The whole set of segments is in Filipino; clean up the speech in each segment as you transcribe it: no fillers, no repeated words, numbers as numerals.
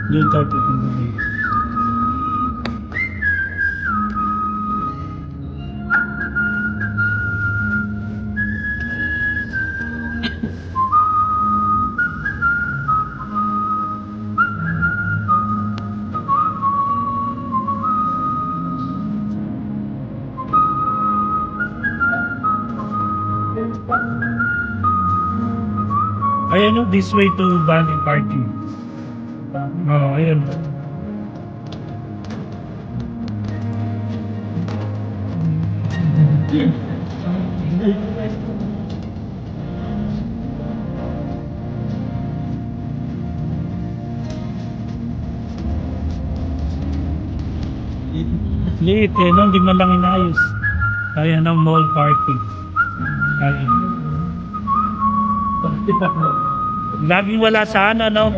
Doon tayo pupunta. Ayan o, this way to Valley Parking. Oo, ayan. Liit eh, no? Hindi man lang inayos. Ayan ang mall parking. Ayan. Laging wala sa ano.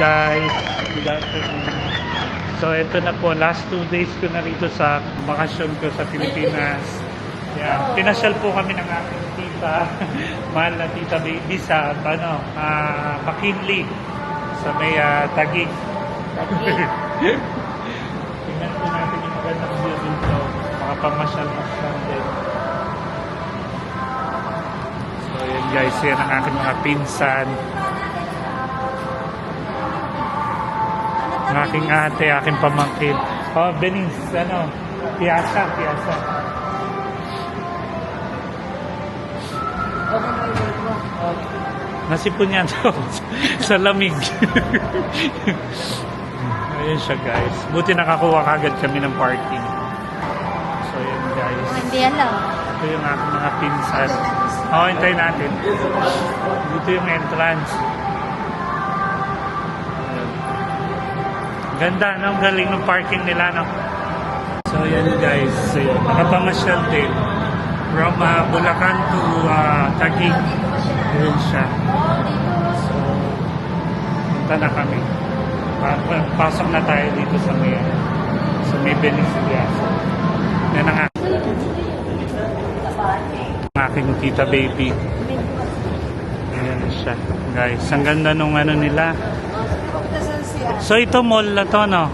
Guys, good afternoon. So ito na po, last 2 days ko na rito sa bakasyon ko sa Pilipinas. Yan, pinasyal po kami ng aking tita, mahal na tita baby sa McKinley sa may Taguig. Tingnan po natin yung magandang view dito, makapamasyal-masyal din. So yan guys, yan ang aking mga pinsan. Ang aking ate, aking pamangkin. Oh, Benin, Piazza. Nasipon yan to sa lamig. Ayun siya guys. Buti nakakuha kagad kami ng parking. So yun guys. Hindi alam. Ito yung aking mga pinsan. Hintayin natin. Dito yung entrance. Ganda, no? Galing ng parking nila, no? So, yan guys. So, nakapamasyal din. From Bulacan to Taguig. Yun siya. So, punta na kami. Pasok na tayo dito sa may Benicia. Yan ang aking tita baby. Ayan siya. Guys, ang ganda nung nila. So ito mall na to, no?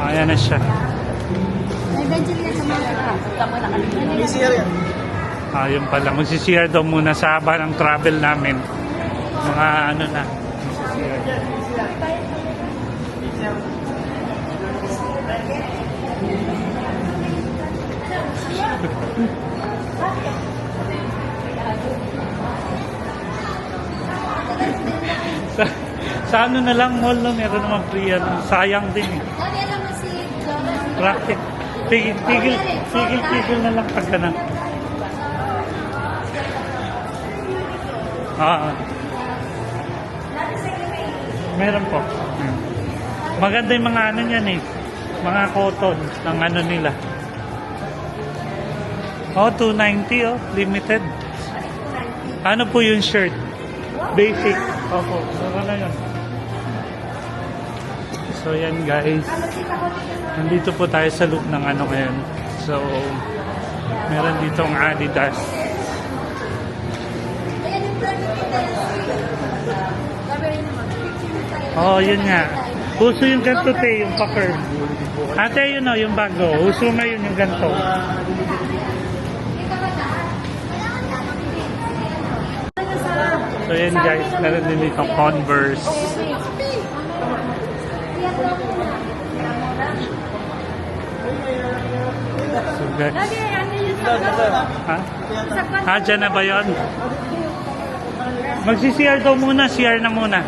Ayan na siya. Ayun pala, magsisiyar daw muna sa haba ng travel namin. Mga na. Sa ano na lang mall, no? Meron naman free, sayang din eh. Practic. Tigil na lang pagka na. Meron po. Maganda yung mga yan eh. Mga cotton ng nila. Oh, 290 limited. Ano po yung shirt? Basic. Opo, meron na yun. So yan guys, nandito po tayo sa loop ng ngayon. So meron dito ang Adidas. Oh, yun nga. Uso yung ganito yung pa-curve. Ate, yun yung bago. Uso ngayon yung ganito. So yan guys, meron din dito Converse. So guys. Dyan na ba yun? Magsi-CR daw muna, CR na muna.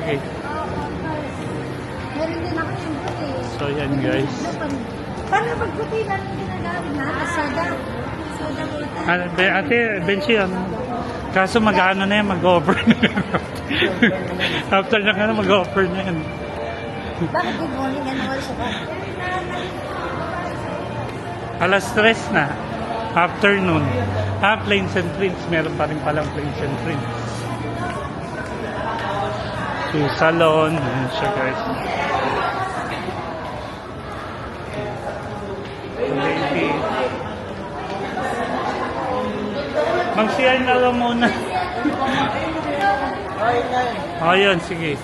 Okay. So yan guys. Paano pagputi natin ginagamit na? Soda. Ate, bench yan. Kaso mag-ano na yan, mag-offer na yan. After na ka na, mag-offer na yan. Bakit good morning? Ano oras ka? Alas 3 na. Afternoon. Plains and Prince. Meron pa rin palang Plains and Prince. So, salon. Ayan siya, guys. Lady. Mag-share na lang muna. Oh, yun. Sige.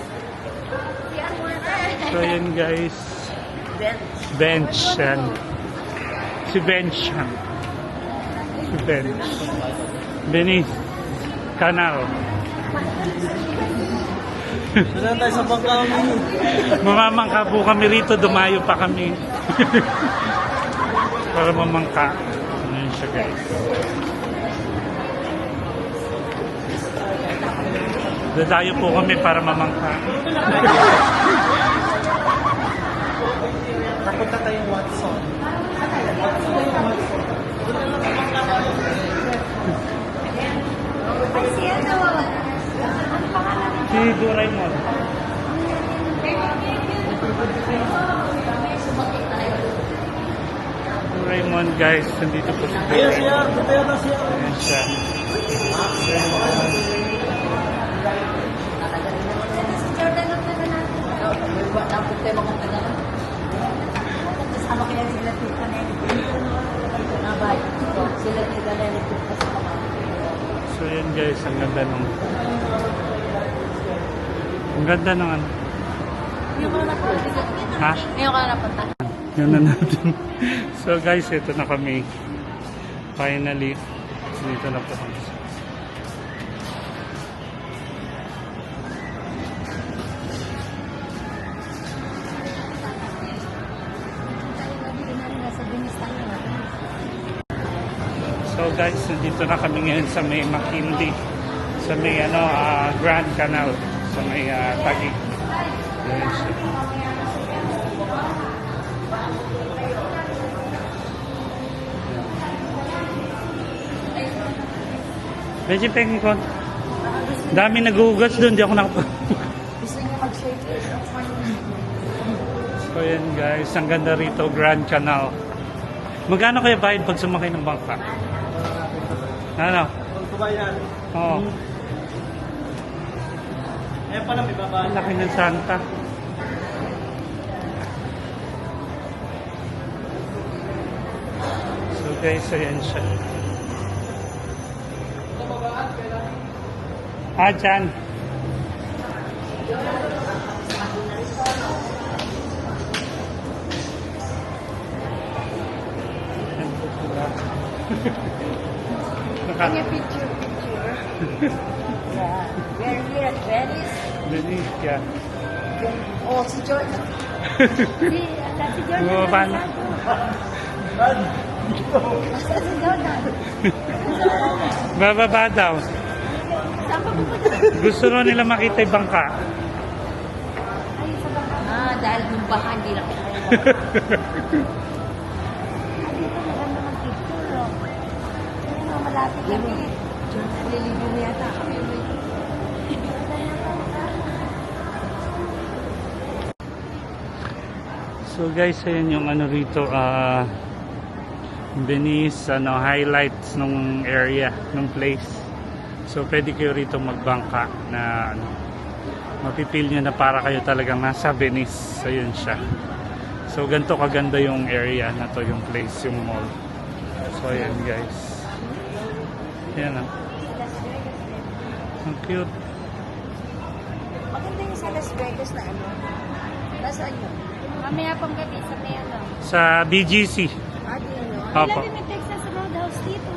So, yun, guys. Bench. Yan. Si Bench. Yan. Si Bench. Venice. Canal. Saan tayo sa bangka kami? Mamamangka po kami rito. Dumayo pa kami. Para mamangka. Ayan siya, guys. Dadayo po kami para mamangka. Napunta tayong Watson. Ay, si ano? Ang pangalan? Si Doraemon. Doraemon, guys. Nandito po si Ayun siya, Doraemon. dito yata siya. Ayan siya. Si Jordan ang taga natin. Kasama kaya sila tita na yun. Nabay. Sila tita na yun. So yan, guys, ang ganda nung... Ang ganda nung ano. Yung mga napunta. Ha? Ngayon ka na napunta. Yan na natin. So guys, ito na kami. Finally, dito na po kami. So guys, nandito na kami ngayon sa may McKinley. Sa may Grand Canal. Sa may Taguig. Ayan siya. Medyo pengi ko. Dami naghugas doon, di ako nakapag... Gusto niya mag-share. So yan guys, ang ganda rito, Grand Canal. Magkano kaya bayad pag sumakay ng bangka? Ano? Pagkubayan. Oo. Ayan pala, may baba. Ang laki ng Santa. So guys, ayan siya. Dyan. Kanya picture. Yeah. We're here at Venice. Venice, yeah. Oh, si Jordan. Si Jordan. Bumaba na. Si Jordan. Bababa daw. Saan pa pupunta? Gusto rin nila makita yung bangka. Ay, sa bangka. Dahil yung baka hindi lang kita. Dito maganda mag-picture. Ayun, malapit kami. Nalilibyo na yata kami. So guys, ayan yung ano rito, Venice, highlights nung area, nung place. So pwede kayo rito magbangka na mapipil nyo na para kayo talagang nasa Venice. Ayun siya. So ganito kaganda yung area na to, yung place, yung mall. So ayan guys. Ayan o. Ang cute. Maganda yung sa Las Vegas na ano. Nasaan yun? Mamaya pang gabi sa may ano. Sa BGC. Di ano? Opo. Ilan yung Texas Roadhouse dito?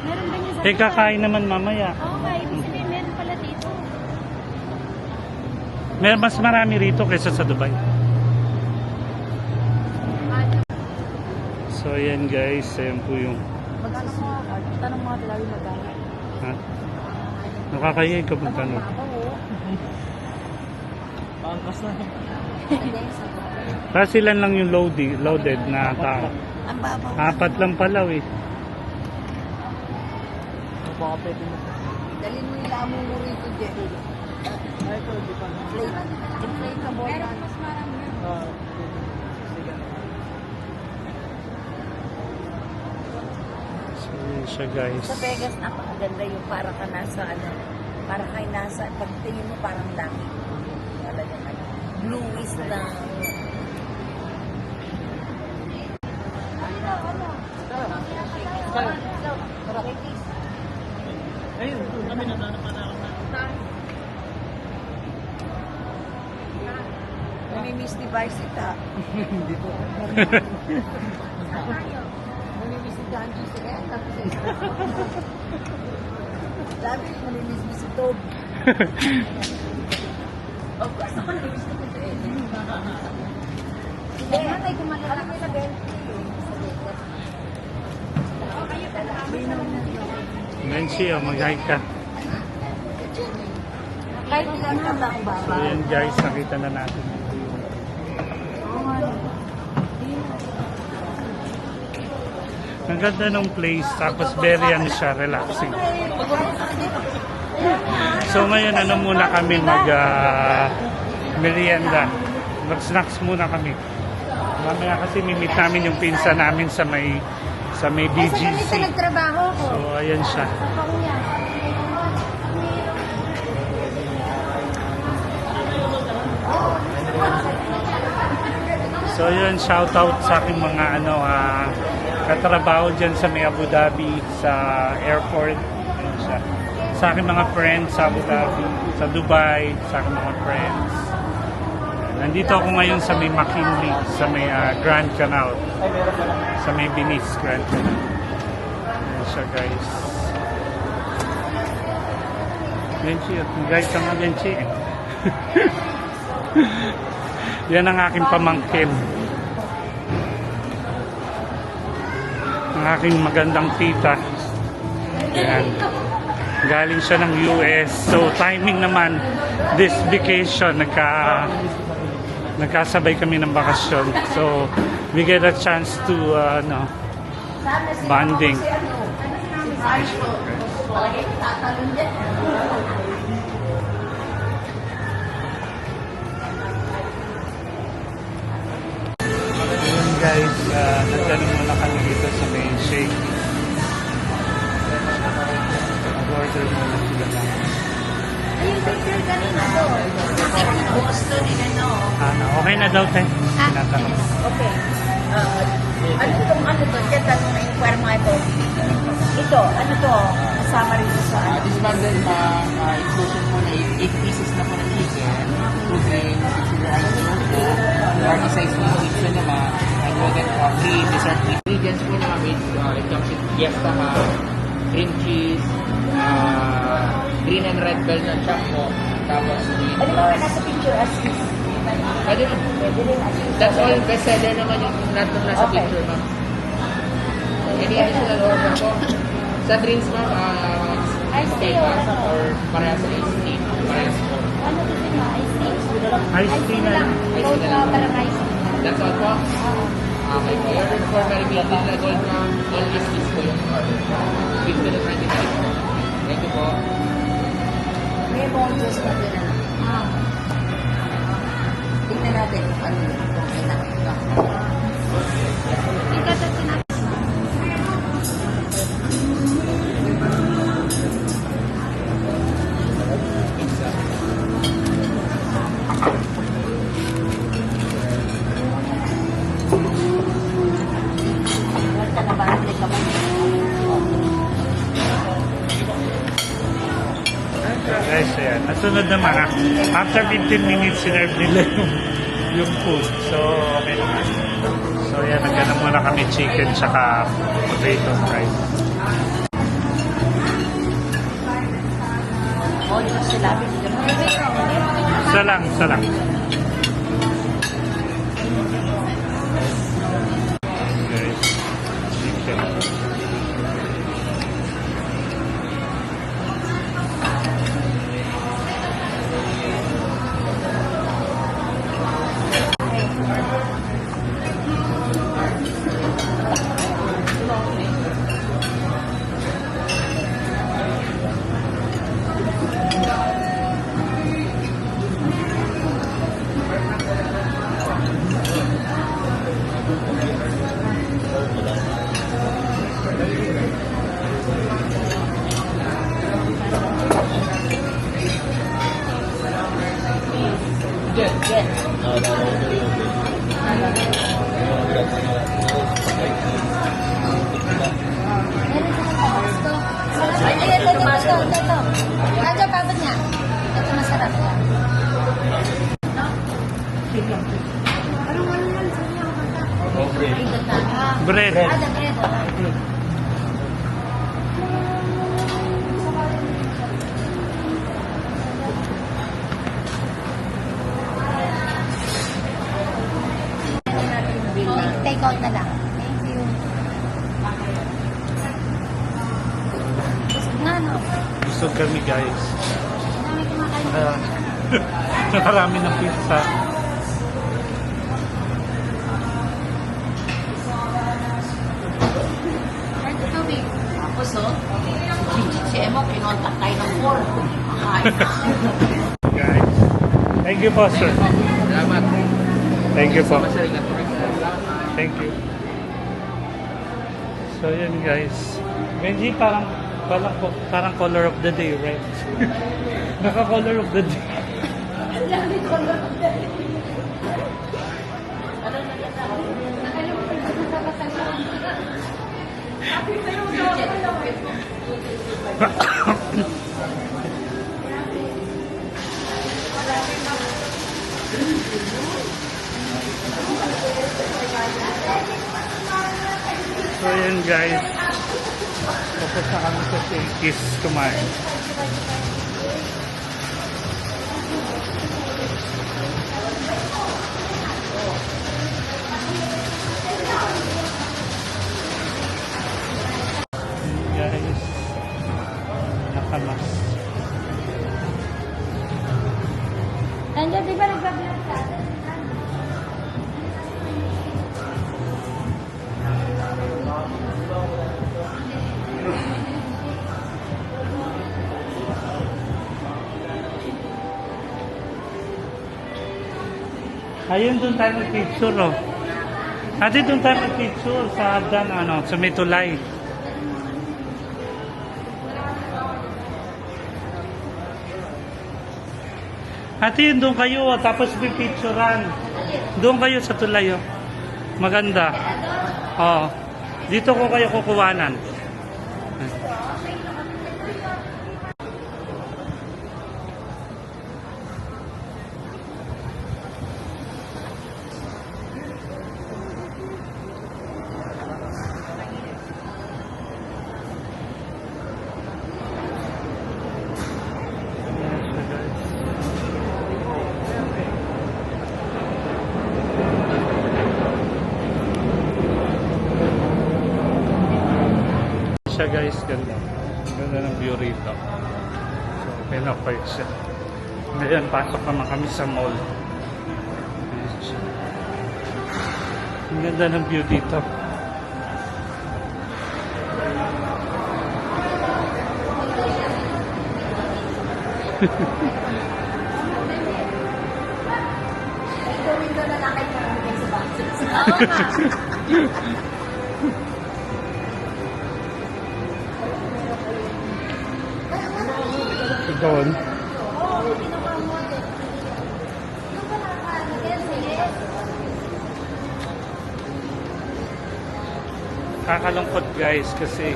Meron ba niya sa Eh kakain naman mamaya. Okay, ibig sabihin meron pala dito. Mas marami rito kaysa sa Dubai. So ayan guys, ayan po yung Magkano mga card? Tanong mga talawi magkano. ha? Nakakaya ikaw magkano. Pangkas na. Kasi ilan lang yung loaded na tao. Ang babaw. 4 lang pala eh. baka pwede mo. Dalhin mo yung lamong mo rito, Jen. Ay, ito, di pa. Inflatable Pero na. mas marami yun. Sige. So, yun siya guys. Sa Vegas, napakaganda yung para ka nasa, ano, para kay nasa, pagtingin mo parang langit. Talaga ano, bluish na. Ayun, kami nananapanakot na. Namimiss ni Barsita. Hindi po. Namimiss ni Ganji sila. Tapos sabi, namimiss mo si Tob. Of course, ako namimiss ko si Eddie. Hindi, nanay ko malala ko sa Bentley. Sa Vegas. Oo, kayo talaga. Nancy, oh, mag-hi ka. Kahit ilang tanda ang So, baba. yan guys, nakita na natin. Ang ganda ng place, tapos very ano siya, relaxing. So ngayon, ano muna kami merienda. Mag-snacks muna kami. Mamaya kasi mimit namin yung pinsa namin sa may BGC. nagtrabaho ko. So ayan siya. Sa Pauya. So yun, shout out sa aking mga katrabaho dyan sa may Abu Dhabi, sa airport. Ayun siya. Sa aking mga friends sa Abu Dhabi, sa Dubai, sa aking mga friends. Nandito ako ngayon sa may McKinley, sa may Grand Canal. Sa may Venice Grand Canal. Ayun siya guys. Genchi, guys ang Genchi. Yan ang aking pamangkin. Ang aking magandang tita. Yan. Galing siya ng US. So, timing naman, this vacation, nagkasabay kami ng bakasyon. So, we get a chance to, bonding. Ayun guys, nagtanong muna kami dito sa may shake. Mag-order muna sila lang. Ayun, picture kanina doon. Nakita ng Boston, Okay na daw, te? Tinatanong. Okay. Ano itong ano to? Diyan tanong na yung kwarma ito. Ito, ano to? Kasama rin sa This bundle, inclusion po na 8 pieces na po ng chicken, 2 drinks, sugar ice po, party size po yung pizza naman, and we'll get 3 dessert ingredients po namin. It comes with fiesta ham, cream cheese, green and red bell na chop po, tapos Ano ba nasa picture as is? pwede na. Pwede rin as is. That's all best seller naman yung nasa Okay. picture, ma'am. Any additional order po? Sa drinks, ma'am, Ice tea steak, or ano? or parehas sa ice tea, parehas po. Ano gusto niyo? Ice tea? Ice tea na lang. Gold parang ice tea. That's all po? Okay po. Order for Caribbean na gold na all is po yung order. 50 to 25 po. Thank you po. May bonus na din na. Tingnan natin kung ano yun. Kung may nakita. Ito ito sinabi. Basta na ba? Click ka ba? Guys, ayan. Nasunod naman ha. After 15 minutes, sinerve nila yung food. So, okay naman. So, ayan. Nagano muna kami chicken tsaka potato fries. Bonus sila. Isa lang, isa lang. Guys, chicken. ito. Radyo, pabot niya. Ito masarap yan. Anong ano yan? Bread. Ah, the bread. Take out na lang. Thank you. Busog na, no? Busog kami guys. Dami kumakain. Nakarami ng pizza. Ito tubig. Tapos, si Emo, kinontak tayo ng 4. Makain. Guys. Thank you po sir. Salamat. Thank you po. Sir, ingat po rin. Salamat. Thank you. So yun guys. Benji, parang color of the day, right? Naka-color of the day. So yun guys. Tapos na kami sa Shakey's kumain. Guys, nakamas. Nandiyan, di ba nagbablog ka? Ayun, doon tayo mag-picture, oh. Ate, doon tayo mag-picture sa Abdan, sa may tulay. Ate, yun, doon kayo, oh, tapos pipicturean. Doon kayo sa tulay, oh. Maganda. Oo. Dito ko kayo kukuwanan. Siya guys, ganda. Ganda ng view rito. So, pinapay siya. Ngayon, pasok naman kami sa mall. Ayan siya. Ang ganda ng view dito. Doon. Kakalungkot guys kasi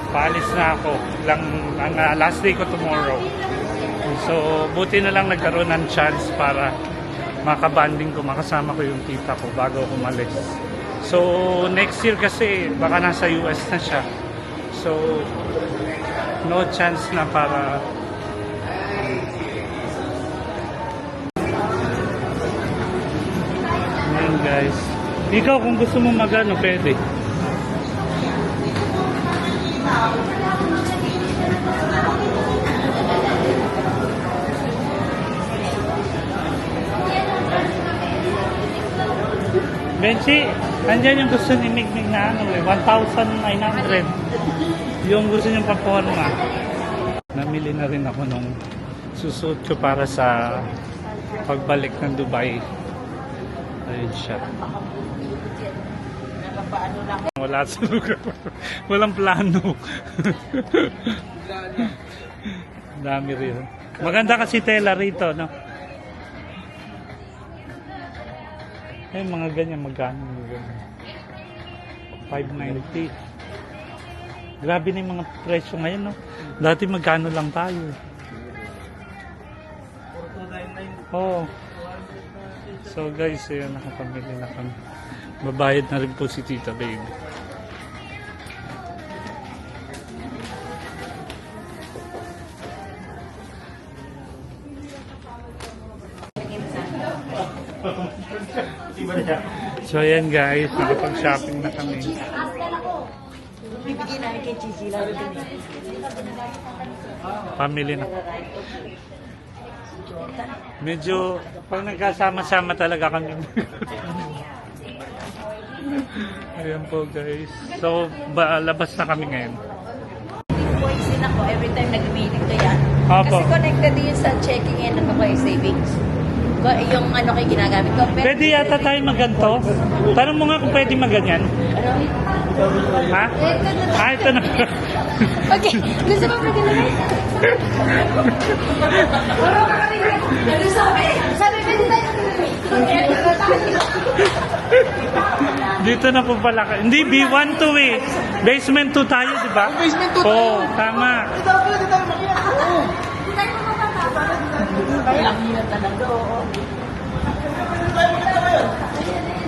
paalis na ako ang last day ko tomorrow. So buti na lang nagkaroon ng chance para makabanding ko, makasama ko yung tita ko bago ako umalis. So next year kasi baka nasa US na siya. So no chance na para ayan guys. Ikaw kung gusto mo magano pwede. Benji, andyan yung gusto ni Migmig na 1,900. Yung gusto niyong paporma. Namili na rin ako nung susuot ko para sa pagbalik ng Dubai. Ayun siya. Wala sa lugar. Walang plano. Dami rin. Maganda kasi tela rito, no? Eh, mga ganyan, magkano mga ganyan? 590. Grabe na yung mga presyo ngayon, no? Dati magkano lang tayo. Oo. So guys, ayun, nakapamili na kami. Babayad na rin po si Tita Baby. So ayan guys, nakapag-shopping na kami. Bibigyan namin kay Chichi lang din eh. Pamili na. Medyo, pag nagkasama-sama talaga kami. Ayan po guys. So, labas na kami ngayon. Points din ako every time nag-meeting ko yan. Apo. Kasi connected yun sa checking in ng ako yung savings. Yung ano kayo ginagamit ko. Pero, Pwede yata tayo maganto? Tanong mo nga kung pwede maganyan. ano? Ha? Ito na. Okay, gusto mo pwede naman? Sabi, pwede tayo Dito na po pala. Hindi, B1 to eh. Basement 2 tayo, di ba? Basement 2 tayo. Oo, tama. Pwede tayo makiyak. Oo. Lang yun talaga, oo.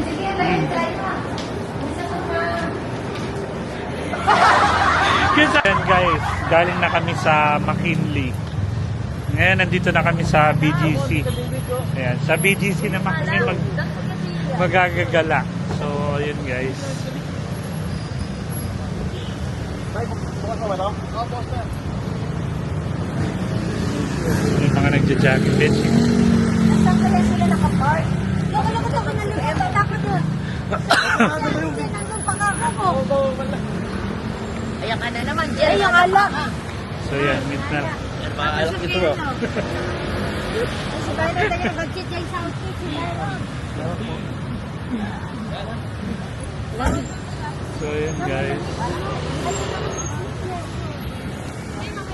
Sige, try mo. Ayan guys, galing na kami sa McKinley. Ngayon, nandito na kami sa BGC. Ayan, sa BGC naman kami magagagala. So, ayun guys. Yung mga nagja-jogging din. Saan kaya sila nakapark? Loko-loko to ka na lupa. Takot doon. Nandun pa ka mo. Ayan ka na naman, Jen. Ay, yung alak. So, yan, meet na. Alam ito bro. Si Byron tayo mag-chichay sa outfit. Si Byron. So, yan guys.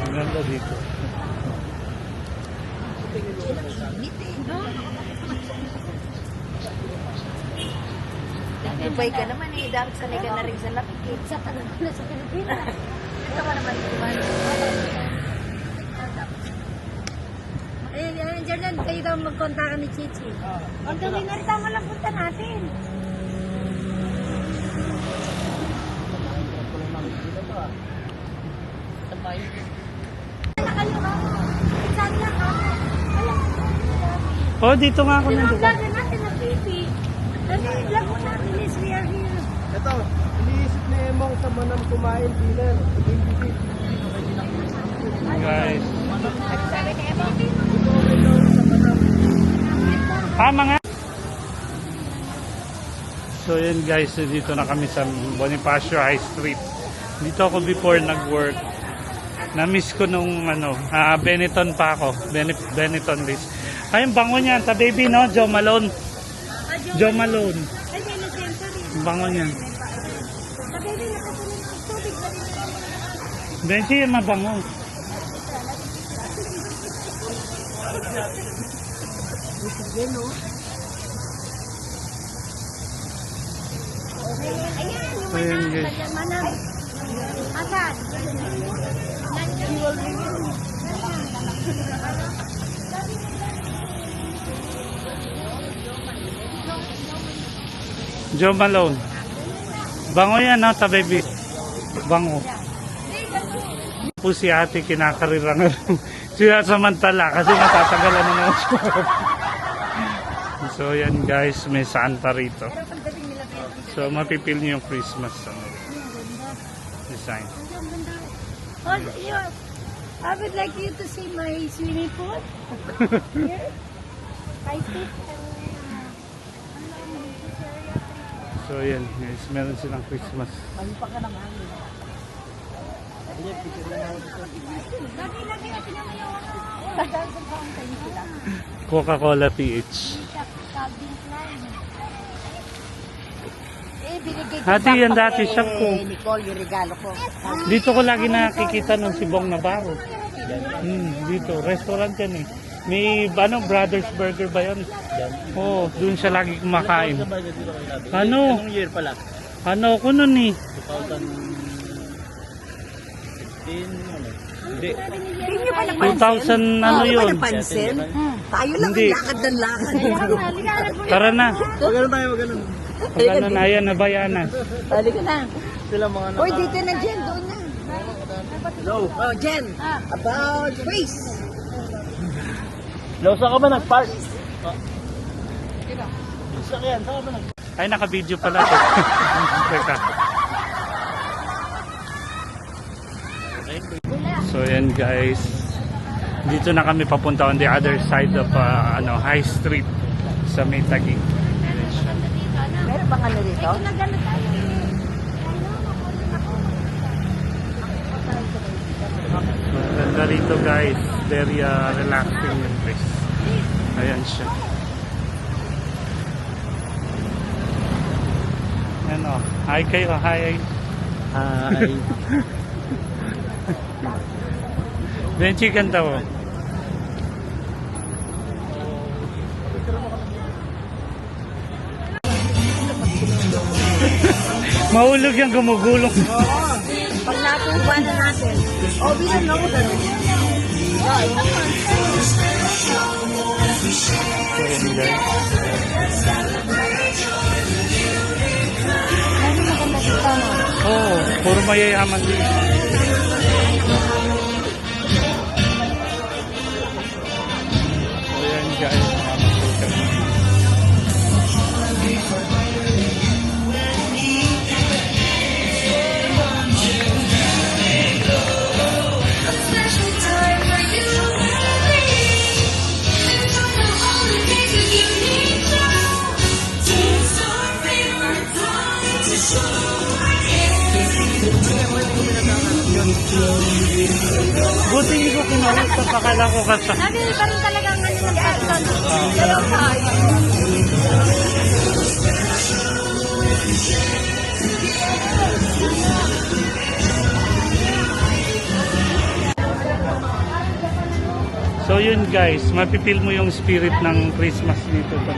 Ang ganda dito. Dubai ka naman eh. Dapat sanay ka na rin sa lapit eh. Sa tagal ko na sa Pilipinas. Ito ka naman, diba? Ayun, Jordan, kayo daw magkontakan ni Chichi. Ang gawin na rin tama lang punta natin. Ano kayo ka? Saan lang ka? Alam mo, Oh, dito nga ako yung mga nandito. vlogger natin na pipi. Ano yung vlog mo natin is we are here. Ito, iniisip ni Emong sa manam kumain dinner. Hindi. Guys. Sabi ni Emma, Tama nga. So yun guys, dito na kami sa Bonifacio High Street. Dito ako before nag-work. Na-miss ko nung Benetton pa ako. Benetton list. Ay, yung bango niyan. Ta baby, no? Joe Malone. Joe Malone. ay, may lisensa rin. Bango niyan. Sabi rin, nakasunod ng tubig na rin. Benji, mabango. Ayan, yung Ayan, manang. guys. Ayan, manang. Asan? Joe Malone. Bango yan, no? Ta baby. Bango. Po si ate kinakarirangan. Siya samantala kasi matatagalan na naman siya. So yan guys, may Santa rito. So mapipil niyo yung Christmas design. Oh, I would like you to see my swimming pool. Here. I sit. So yan guys, meron silang Christmas. Lagi-lagi at pinamayawan na. Sa fountain sila. Coca-Cola PH. Calvin Klein. Binigay ko Ate, yan dati shop ko. Nicole, yung regalo ko. Dito ko lagi nakikita nung si Bong Navarro. Dito, restaurant yan eh. May Brothers Burger ba yan? Oo, doon siya lagi kumakain. Ano? Anong year pala? Ano ko nun eh? 2016, ano? Hindi nyo ba napansin? 2,000 ano Hindi nyo ba yun? napansin? Tayo lang Hindi. ang lakad ng lakad. Tara na. Wag ganun tayo, wag ganun. Pag ano na yan, nabayana. Halika na. Sila mga Uy, dito na Jen, doon na. Low. Oh, Jen, about face. Low, saan ka ba nag-park? Saan yan? Saan ka ba nag Ay, naka-video pala ito. Teka. So yan guys. Dito na kami papunta on the other side of High Street sa May Taguig. Meron bang ano dito? Maganda rito guys. Very relaxing yung place. Ayan siya. Yan o. Hi kayo. Hi. Hi. Benchi ganda o. Mahulog yung gumugulong. Pag natuwa na natin. Oh, we don't know that. So yan guys. Oo, puro mayayaman din. So yan guys. Buti hindi ko kinawag sa pakala ko kasa. Sabi pa rin talagang ano ng person. Kaya tayo. So yun guys, mapipil mo yung spirit ng Christmas dito sa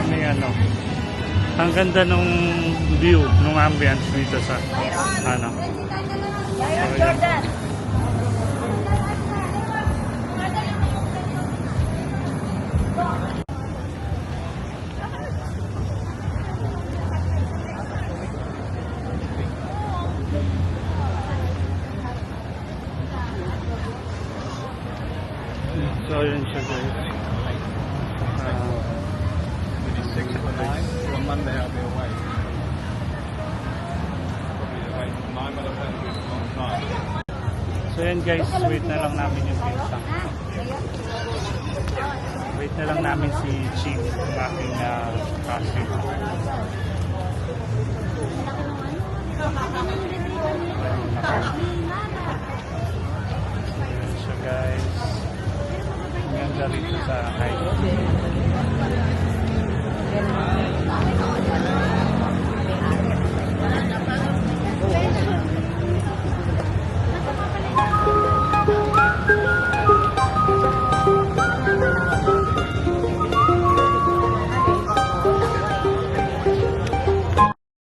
may ano. Ang ganda nung view, nung ambience dito sa ano. Jordan. So yun siya guys. On Monday I'll be away. So yan guys, wait na lang namin yung pizza. Wait na lang namin si Chief, yung aking cousin. Ayan siya guys. Ang ganda rito sa high